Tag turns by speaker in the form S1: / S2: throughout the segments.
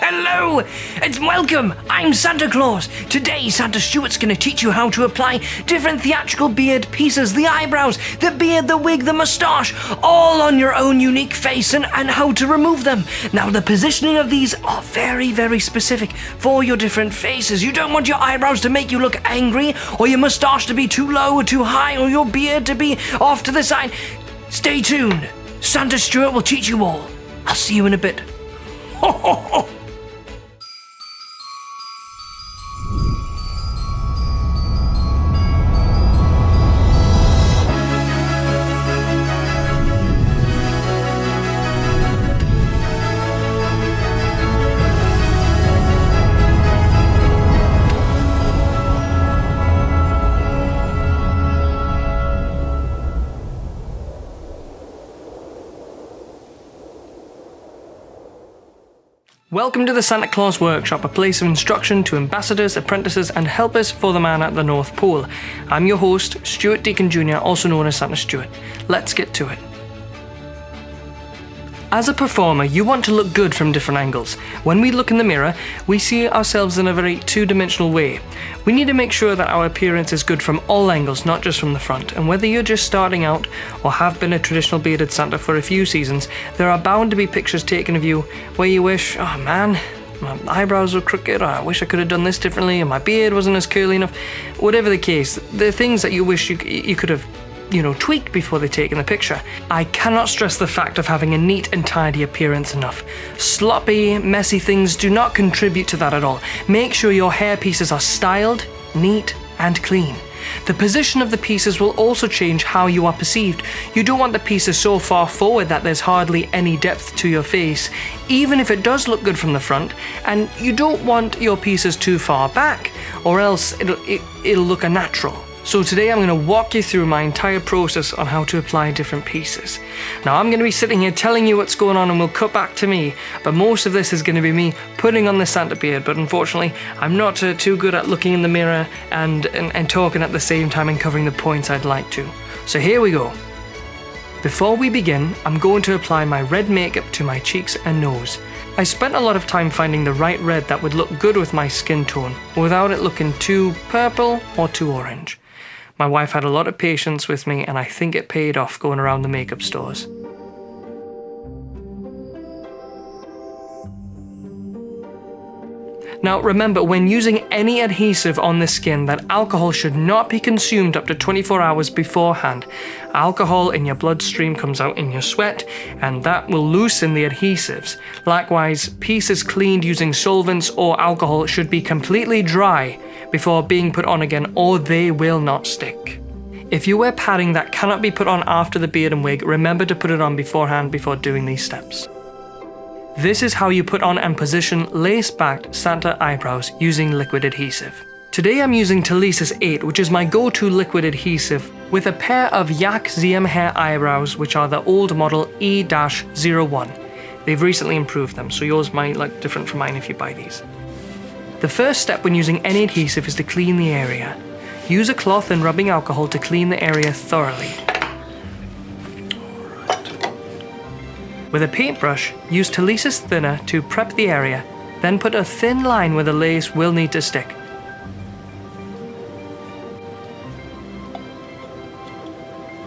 S1: Hello, it's welcome. I'm Santa Claus. Today, Santa Stuart's going to teach you how to apply different theatrical beard pieces, the eyebrows, the beard, the wig, the mustache, all on your own unique face and how to remove them. Now, the positioning of these are very, very specific for your different faces. You don't want your eyebrows to make you look angry, or your mustache to be too low or too high, or your beard to be off to the side. Stay tuned. Santa Stuart will teach you all. I'll see you in a bit. Ho, ho, ho. Welcome to the Santa Claus Workshop, a place of instruction to ambassadors, apprentices and helpers for the man at the North Pole. I'm your host, Stuart Deacon Jr., also known as Santa Stuart. Let's get to it. As a performer, you want to look good from different angles. When we look in the mirror, we see ourselves in a very two-dimensional way. We need to make sure that our appearance is good from all angles, not just from the front. And whether you're just starting out or have been a traditional bearded Santa for a few seasons, there are bound to be pictures taken of you where you wish, oh man, my eyebrows were crooked, or I wish I could have done this differently, and my beard wasn't as curly enough. Whatever the case, the things that you wish you could have tweaked before they taken the picture. I cannot stress the fact of having a neat and tidy appearance enough. Sloppy, messy things do not contribute to that at all. Make sure your hair pieces are styled, neat, and clean. The position of the pieces will also change how you are perceived. You don't want the pieces so far forward that there's hardly any depth to your face, even if it does look good from the front, and you don't want your pieces too far back, or else it'll look unnatural. So today I'm going to walk you through my entire process on how to apply different pieces. Now I'm going to be sitting here telling you what's going on and we'll cut back to me, but most of this is going to be me putting on the Santa beard, but unfortunately I'm not too good at looking in the mirror and talking at the same time and covering the points I'd like to. So here we go. Before we begin, I'm going to apply my red makeup to my cheeks and nose. I spent a lot of time finding the right red that would look good with my skin tone, without it looking too purple or too orange. My wife had a lot of patience with me, and I think it paid off going around the makeup stores. Now remember, when using any adhesive on the skin, that alcohol should not be consumed up to 24 hours beforehand. Alcohol in your bloodstream comes out in your sweat, and that will loosen the adhesives. Likewise, pieces cleaned using solvents or alcohol should be completely dry before being put on again, or they will not stick. If you wear padding that cannot be put on after the beard and wig, remember to put it on beforehand before doing these steps. This is how you put on and position lace-backed Santa eyebrows using liquid adhesive. Today I'm using Theatrical 8, which is my go-to liquid adhesive, with a pair of Yak ZMHair eyebrows, which are the old model E-01. They've recently improved them, so yours might look different from mine if you buy these. The first step when using any adhesive is to clean the area. Use a cloth and rubbing alcohol to clean the area thoroughly. With a paintbrush, use Theatrical thinner to prep the area, then put a thin line where the lace will need to stick.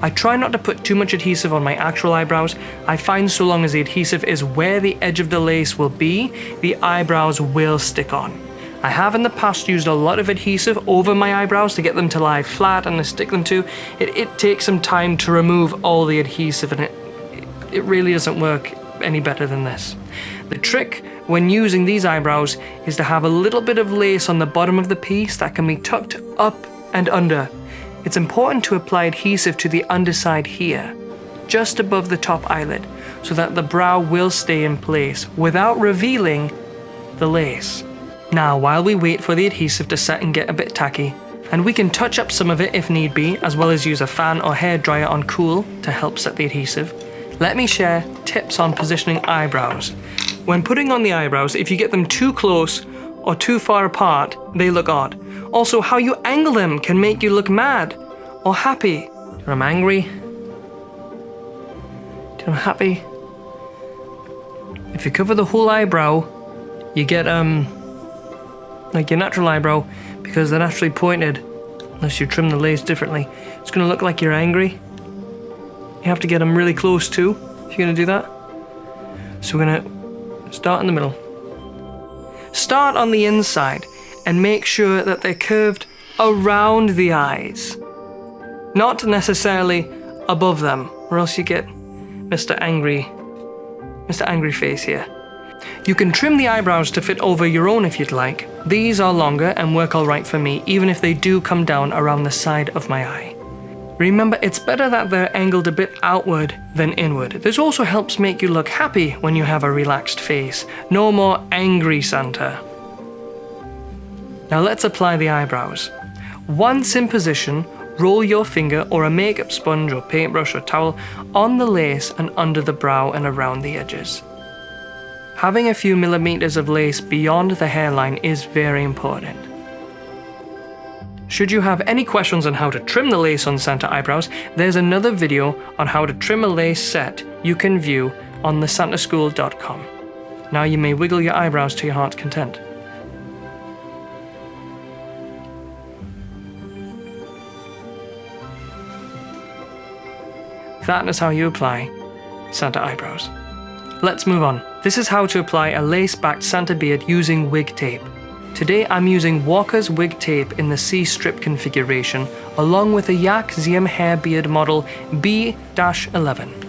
S1: I try not to put too much adhesive on my actual eyebrows. I find so long as the adhesive is where the edge of the lace will be, the eyebrows will stick on. I have in the past used a lot of adhesive over my eyebrows to get them to lie flat and to stick them to. It takes some time to remove all the adhesive, and it really doesn't work any better than this. The trick when using these eyebrows is to have a little bit of lace on the bottom of the piece that can be tucked up and under. It's important to apply adhesive to the underside here, just above the top eyelid, so that the brow will stay in place without revealing the lace. Now, while we wait for the adhesive to set and get a bit tacky, and we can touch up some of it if need be, as well as use a fan or hairdryer on cool to help set the adhesive, let me share tips on positioning eyebrows. When putting on the eyebrows, if you get them too close or too far apart, they look odd. Also, how you angle them can make you look mad or happy. Do I'm angry? Do I'm happy? If you cover the whole eyebrow, you get like your natural eyebrow, because they're naturally pointed, unless you trim the lace differently, it's going to look like you're angry. You have to get them really close too, if you're going to do that. So we're going to start in the middle. Start on the inside and make sure that they're curved around the eyes, not necessarily above them, or else you get Mr. Angry Face here. You can trim the eyebrows to fit over your own if you'd like. These are longer and work alright for me, even if they do come down around the side of my eye. Remember, it's better that they're angled a bit outward than inward. This also helps make you look happy when you have a relaxed face. No more angry Santa. Now let's apply the eyebrows. Once in position, roll your finger or a makeup sponge or paintbrush or towel on the lace and under the brow and around the edges. Having a few millimeters of lace beyond the hairline is very important. Should you have any questions on how to trim the lace on Santa eyebrows, there's another video on how to trim a lace set you can view on thesantaschool.com. Now you may wiggle your eyebrows to your heart's content. That is how you apply Santa eyebrows. Let's move on. This is how to apply a lace-backed Santa beard using wig tape. Today I'm using Walker's wig tape in the C-strip configuration, along with a Yak ZMHair beard model B-11.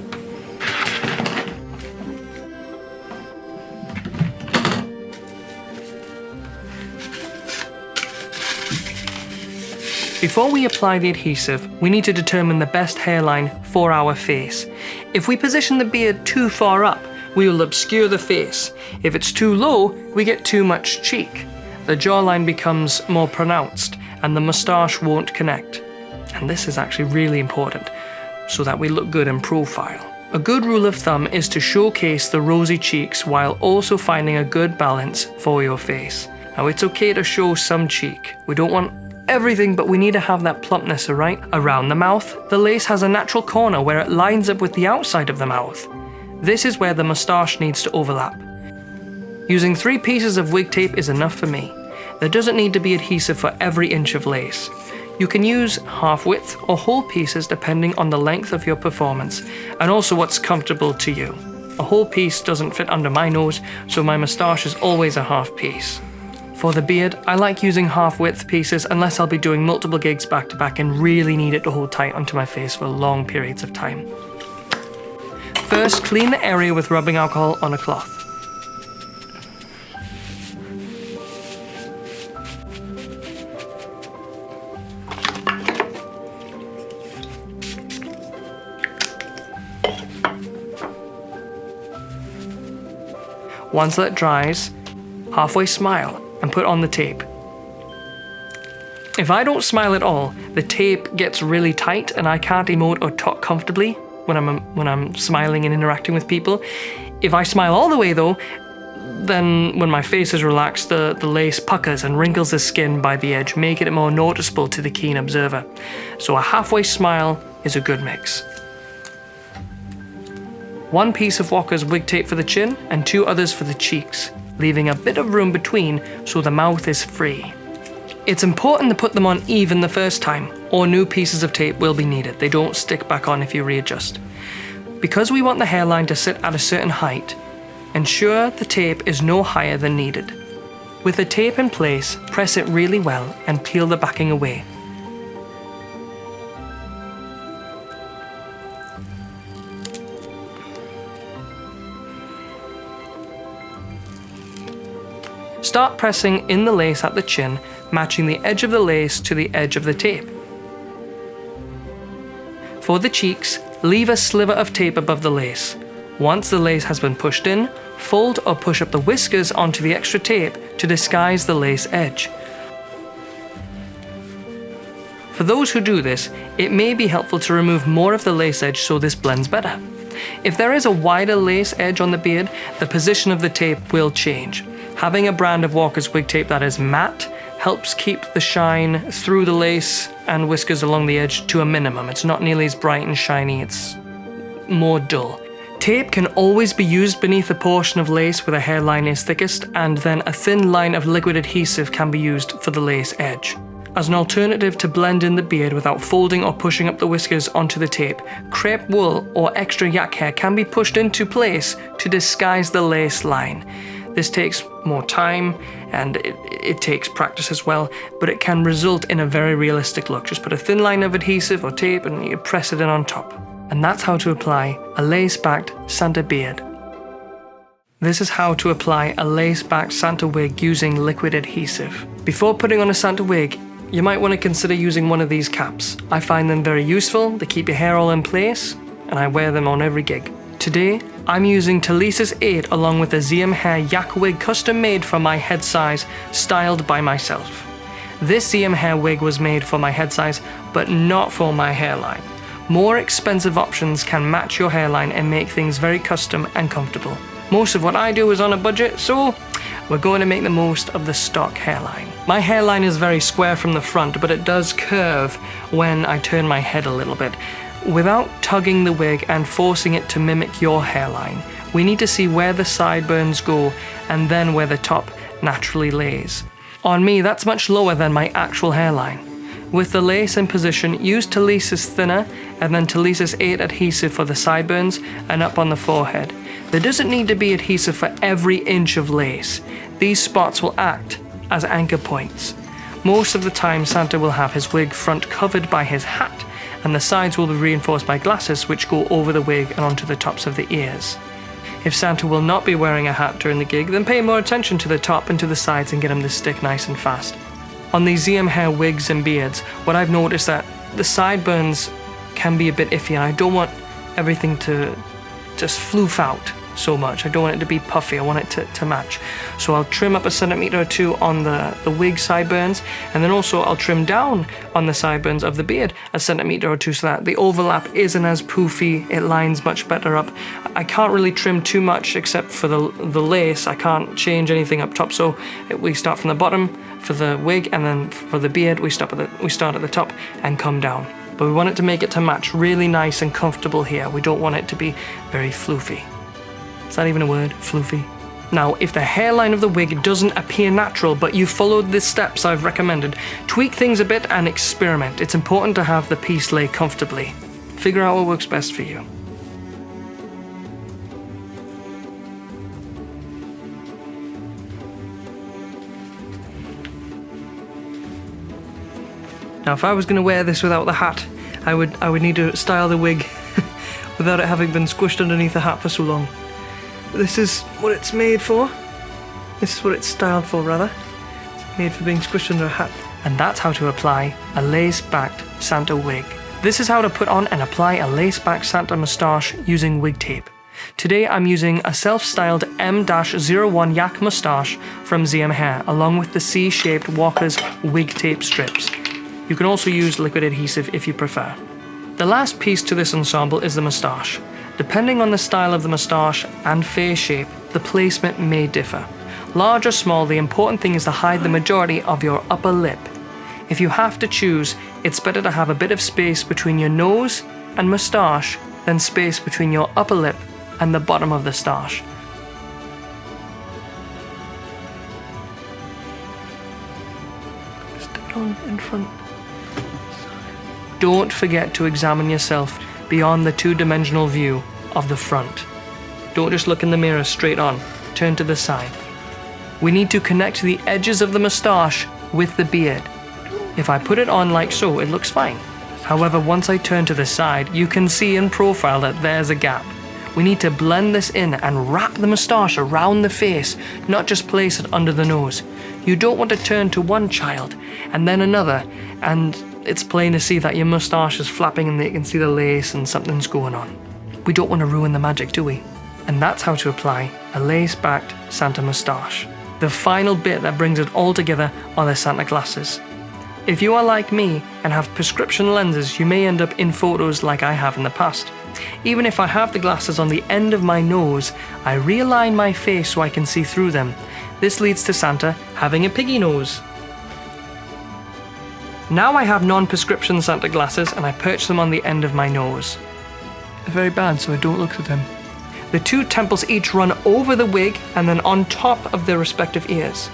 S1: Before we apply the adhesive, we need to determine the best hairline for our face. If we position the beard too far up, we will obscure the face. If it's too low, we get too much cheek. The jawline becomes more pronounced and the moustache won't connect. And this is actually really important, so that we look good in profile. A good rule of thumb is to showcase the rosy cheeks while also finding a good balance for your face. Now it's okay to show some cheek. We don't want everything, but we need to have that plumpness, right? Around the mouth, the lace has a natural corner where it lines up with the outside of the mouth. This is where the moustache needs to overlap. Using 3 pieces of wig tape is enough for me. There doesn't need to be adhesive for every inch of lace. You can use half width or whole pieces depending on the length of your performance and also what's comfortable to you. A whole piece doesn't fit under my nose, so my moustache is always a half piece. For the beard, I like using half-width pieces unless I'll be doing multiple gigs back to back and really need it to hold tight onto my face for long periods of time. First, clean the area with rubbing alcohol on a cloth. Once that dries, halfway smile and put on the tape. If I don't smile at all, the tape gets really tight and I can't emote or talk comfortably when I'm smiling and interacting with people. If I smile all the way though, then when my face is relaxed, the lace puckers and wrinkles the skin by the edge, making it more noticeable to the keen observer. So a halfway smile is a good mix. 1 piece of Walker's wig tape for the chin and 2 others for the cheeks, leaving a bit of room between so the mouth is free. It's important to put them on even the first time, or new pieces of tape will be needed. They don't stick back on if you readjust. Because we want the hairline to sit at a certain height, ensure the tape is no higher than needed. With the tape in place, press it really well and peel the backing away. Start pressing in the lace at the chin, matching the edge of the lace to the edge of the tape. For the cheeks, leave a sliver of tape above the lace. Once the lace has been pushed in, fold or push up the whiskers onto the extra tape to disguise the lace edge. For those who do this, it may be helpful to remove more of the lace edge so this blends better. If there is a wider lace edge on the beard, the position of the tape will change. Having a brand of Walker's wig tape that is matte helps keep the shine through the lace and whiskers along the edge to a minimum. It's not nearly as bright and shiny, it's more dull. Tape can always be used beneath a portion of lace where the hairline is thickest, and then a thin line of liquid adhesive can be used for the lace edge. As an alternative to blend in the beard without folding or pushing up the whiskers onto the tape, crepe wool or extra yak hair can be pushed into place to disguise the lace line. This takes more time and it takes practice as well, but it can result in a very realistic look. Just put a thin line of adhesive or tape and you press it in on top. And that's how to apply a lace-backed Santa beard. This is how to apply a lace-backed Santa wig using liquid adhesive. Before putting on a Santa wig, you might want to consider using one of these caps. I find them very useful, they keep your hair all in place, and I wear them on every gig. Today, I'm using Theatrical 8 along with a ZMHair yak wig custom made for my head size, styled by myself. This ZMHair wig was made for my head size, but not for my hairline. More expensive options can match your hairline and make things very custom and comfortable. Most of what I do is on a budget, so we're going to make the most of the stock hairline. My hairline is very square from the front, but it does curve when I turn my head a little bit. Without tugging the wig and forcing it to mimic your hairline, we need to see where the sideburns go and then where the top naturally lays. On me, that's much lower than my actual hairline. With the lace in position, use Theatrical thinner and then Theatrical 8 adhesive for the sideburns and up on the forehead. There doesn't need to be adhesive for every inch of lace. These spots will act as anchor points. Most of the time, Santa will have his wig front covered by his hat, and the sides will be reinforced by glasses which go over the wig and onto the tops of the ears. If Santa will not be wearing a hat during the gig, then pay more attention to the top and to the sides and get him to stick nice and fast. On these ZMHair wigs and beards, what I've noticed that the sideburns can be a bit iffy, and I don't want everything to just floof out so much. I don't want it to be puffy, I want it to match. So I'll trim up 1 centimeter or 2 on the wig sideburns, and then also I'll trim down on the sideburns of the beard 1 centimeter or 2 so that the overlap isn't as poofy, it lines much better up. I can't really trim too much except for the lace. I can't change anything up top, so we start from the bottom for the wig, and then for the beard we start at the top and come down. But we want it to make it to match really nice and comfortable here. We don't want it to be very floofy. Is that even a word? Floofy? Now, if the hairline of the wig doesn't appear natural, but you followed the steps I've recommended, tweak things a bit and experiment. It's important to have the piece lay comfortably. Figure out what works best for you. Now, if I was going to wear this without the hat, I would need to style the wig without it having been squished underneath the hat for so long. But this is what it's made for. This is what it's styled for, rather. It's made for being squished under a hat. And that's how to apply a lace-backed Santa wig. This is how to put on and apply a lace-backed Santa moustache using wig tape. Today I'm using a self-styled M-01 yak moustache from ZMHair, along with the C-shaped Walker's wig tape strips. You can also use liquid adhesive if you prefer. The last piece to this ensemble is the moustache. Depending on the style of the moustache and face shape, the placement may differ. Large or small, the important thing is to hide the majority of your upper lip. If you have to choose, it's better to have a bit of space between your nose and moustache than space between your upper lip and the bottom of the stache. Stick it on in front. Don't forget to examine yourself beyond the two-dimensional view of the front. Don't just look in the mirror straight on, turn to the side. We need to connect the edges of the moustache with the beard. If I put it on like so, it looks fine. However, once I turn to the side, you can see in profile that there's a gap. We need to blend this in and wrap the moustache around the face, not just place it under the nose. You don't want to turn to one child and then another, and it's plain to see that your moustache is flapping and you can see the lace and something's going on. We don't want to ruin the magic, do we? And that's how to apply a lace-backed Santa moustache. The final bit that brings it all together are the Santa glasses. If you are like me and have prescription lenses, you may end up in photos like I have in the past. Even if I have the glasses on the end of my nose, I realign my face so I can see through them. This leads to Santa having a piggy nose. Now I have non-prescription Santa glasses and I perch them on the end of my nose. They're very bad, so I don't look at them. The two temples each run over the wig and then on top of their respective ears.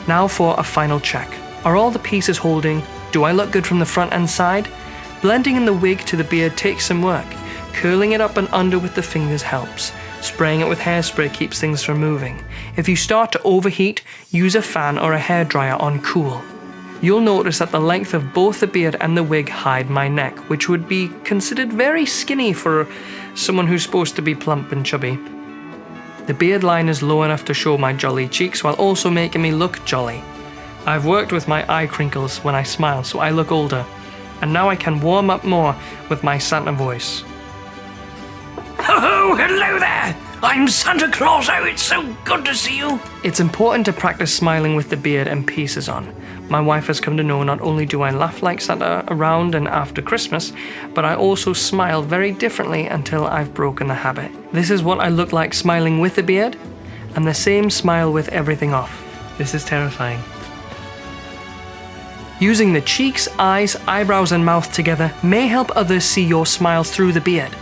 S1: Now for a final check. Are all the pieces holding? Do I look good from the front and side? Blending in the wig to the beard takes some work. Curling it up and under with the fingers helps. Spraying it with hairspray keeps things from moving. If you start to overheat, use a fan or a hairdryer on cool. You'll notice that the length of both the beard and the wig hide my neck, which would be considered very skinny for someone who's supposed to be plump and chubby. The beard line is low enough to show my jolly cheeks while also making me look jolly. I've worked with my eye crinkles when I smile, so I look older. And now I can warm up more with my Santa voice.
S2: Oh, hello there! I'm Santa Claus. Oh, it's so good to see you.
S1: It's important to practice smiling with the beard and pieces on. My wife has come to know not only do I laugh like Santa around and after Christmas, but I also smile very differently until I've broken the habit. This is what I look like smiling with the beard, and the same smile with everything off. This is terrifying. Using the cheeks, eyes, eyebrows and mouth together may help others see your smiles through the beard.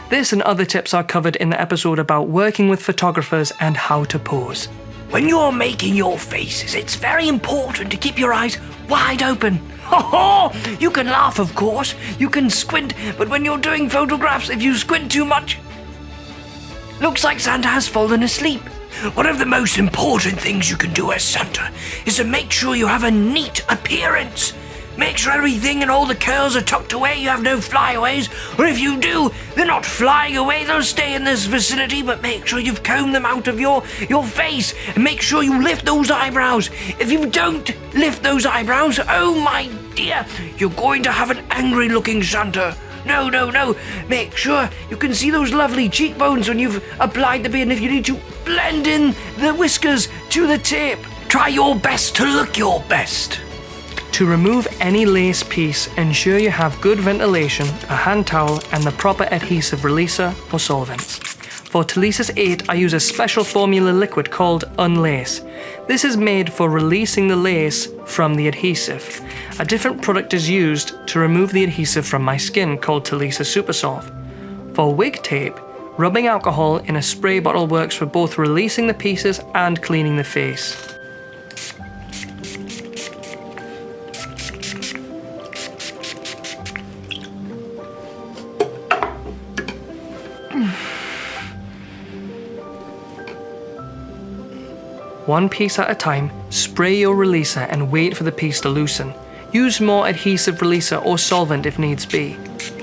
S1: This and other tips are covered in the episode about working with photographers and how to pose.
S2: When you're making your faces, it's very important to keep your eyes wide open. Ho ho! You can laugh, of course. You can squint, but when you're doing photographs, if you squint too much, looks like Santa has fallen asleep. One of the most important things you can do as Santa is to make sure you have a neat appearance. Make sure everything and all the curls are tucked away, you have no flyaways, or if you do, they're not flying away, they'll stay in this vicinity, but make sure you've combed them out of your face, and make sure you lift those eyebrows. If you don't lift those eyebrows, oh my dear, you're going to have an angry looking Santa. No, no, no. Make sure you can see those lovely cheekbones when you've applied the beard, and if you need to, blend in the whiskers to the tip. Try your best to look your best.
S1: To remove any lace piece, ensure you have good ventilation, a hand towel, and the proper adhesive releaser or solvents. For Telesis 8, I use a special formula liquid called Unlace. This is made for releasing the lace from the adhesive. A different product is used to remove the adhesive from my skin called Telesis Supersolve. For wig tape, rubbing alcohol in a spray bottle works for both releasing the pieces and cleaning the face. One piece at a time, spray your releaser and wait for the piece to loosen. Use more adhesive releaser or solvent if needs be.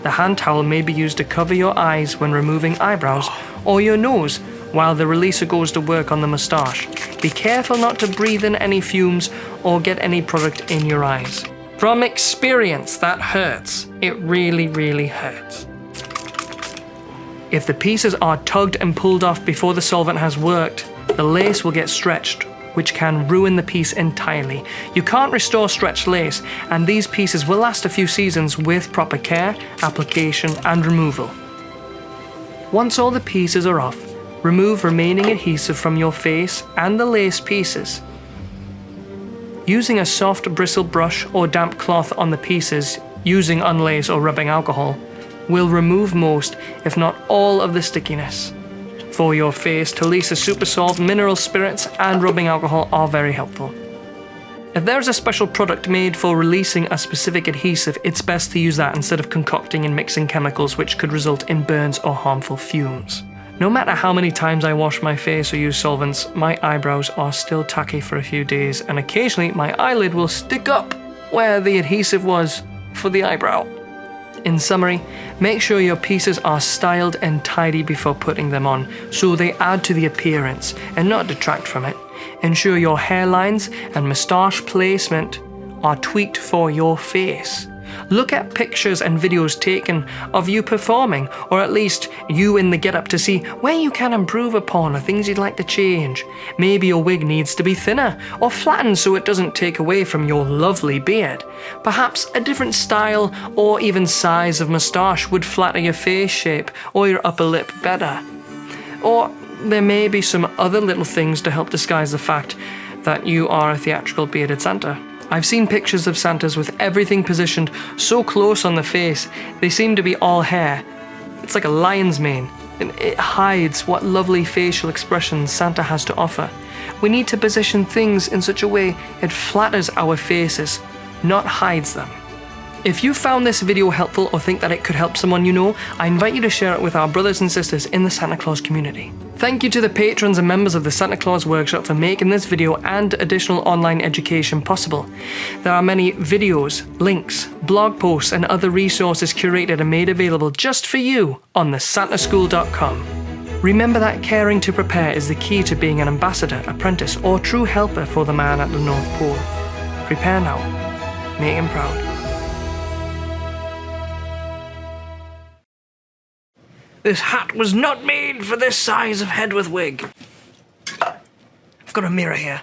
S1: The hand towel may be used to cover your eyes when removing eyebrows or your nose while the releaser goes to work on the moustache. Be careful not to breathe in any fumes or get any product in your eyes. From experience, that hurts. It really, really hurts. If the pieces are tugged and pulled off before the solvent has worked, the lace will get stretched, which can ruin the piece entirely. You can't restore stretched lace, and these pieces will last a few seasons with proper care, application, and removal. Once all the pieces are off, remove remaining adhesive from your face and the lace pieces. Using a soft bristle brush or damp cloth on the pieces, using Unlace or rubbing alcohol, will remove most, if not all, of the stickiness. For your face, Telesis Supersolve, mineral spirits, and rubbing alcohol are very helpful. If there's a special product made for releasing a specific adhesive, it's best to use that instead of concocting and mixing chemicals which could result in burns or harmful fumes. No matter how many times I wash my face or use solvents, my eyebrows are still tacky for a few days, and occasionally my eyelid will stick up where the adhesive was for the eyebrow. In summary, make sure your pieces are styled and tidy before putting them on, so they add to the appearance and not detract from it. Ensure your hairlines and moustache placement are tweaked for your face. Look at pictures and videos taken of you performing, or at least you in the getup, to see where you can improve upon or things you'd like to change. Maybe your wig needs to be thinner or flattened so it doesn't take away from your lovely beard. Perhaps a different style or even size of moustache would flatter your face shape or your upper lip better. Or there may be some other little things to help disguise the fact that you are a theatrical bearded Santa. I've seen pictures of Santas with everything positioned so close on the face, they seem to be all hair. It's like a lion's mane. and it hides what lovely facial expressions Santa has to offer. We need to position things in such a way it flatters our faces, not hides them. If you found this video helpful or think that it could help someone you know, I invite you to share it with our brothers and sisters in the Santa Claus community. Thank you to the patrons and members of the Santa Claus Workshop for making this video and additional online education possible. There are many videos, links, blog posts and other resources curated and made available just for you on thesantaschool.com. Remember that caring to prepare is the key to being an ambassador, apprentice or true helper for the man at the North Pole. Prepare now. Make him proud.
S2: This hat was not made for this size of head with wig. I've got a mirror here.